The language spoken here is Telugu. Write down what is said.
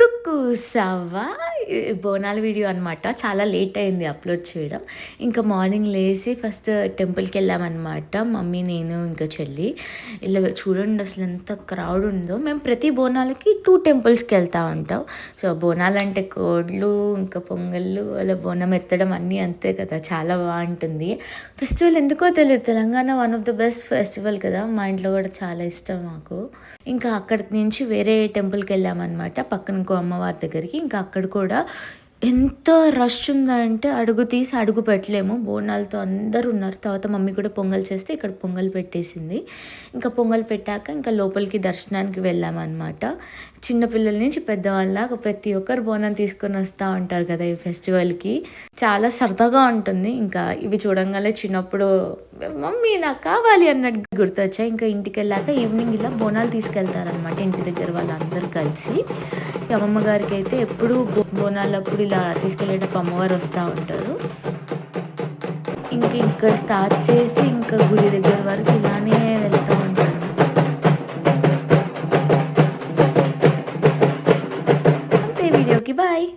కుక్కు సవ్వా బోనాల వీడియో అనమాట. చాలా లేట్ అయింది అప్లోడ్ చేయడం. ఇంకా మార్నింగ్ లేసి ఫస్ట్ టెంపుల్కి వెళ్ళామన్నమాట. మమ్మీ, నేను, ఇంకా చెల్లి. ఇలా చూడండి అసలు ఎంత క్రౌడ్ ఉందో. మేము ప్రతి బోనాలకి 2 టెంపుల్స్కి వెళ్తూ ఉంటాం. సో బోనాలంటే కోడ్లు, ఇంకా పొంగళ్ళు, అలా బోనం ఎత్తడం అన్నీ అంతే కదా, చాలా బాగుంటుంది. ఫెస్టివల్ ఎందుకో తెలియదు, Telangana one of the best festival కదా. మా ఇంట్లో కూడా చాలా ఇష్టం నాకు. ఇంకా అక్కడి నుంచి వేరే టెంపుల్కి వెళ్ళామన్నమాట, పక్కన ఇంకో అమ్మవారి దగ్గరికి. ఇంకా అక్కడ కూడా ఎంత రష్ ఉందంటే అడుగు తీసి అడుగు పెట్టలేము, బోనాలతో అందరూ ఉన్నారు. తర్వాత మమ్మీ కూడా పొంగల్ చేస్తే ఇక్కడ పొంగల్ పెట్టేసింది. ఇంకా పొంగల్ పెట్టాక ఇంకా లోపలికి దర్శనానికి వెళ్ళామన్నమాట. చిన్నపిల్లల నుంచి పెద్దవాళ్ళ ప్రతి ఒక్కరు బోనం తీసుకొని వస్తూ ఉంటారు కదా ఈ ఫెస్టివల్కి. చాలా సరదాగా ఉంటుంది. ఇంకా ఇవి చూడంగానే చిన్నప్పుడు మమ్మీ నాకు కావాలి అన్నట్టు గుర్తొచ్చాయి. ఇంకా ఇంటికి వెళ్ళాక ఈవినింగ్ ఇలా బోనాలు తీసుకెళ్తారనమాట ఇంటి దగ్గర వాళ్ళందరూ కలిసి. అమ్మమ్మ గారికి అయితే ఎప్పుడు బోనాలప్పుడు ఇలా తీసుకెళ్ళేటప్పుడు అమ్మవారు వస్తూ ఉంటారు. ఇంకా ఇక్కడ స్టార్ట్ చేసి ఇంకా గుడి దగ్గర వరకు ఇలానే వెళ్తూ ఉంటాను. అంతే, వీడియోకి బాయ్.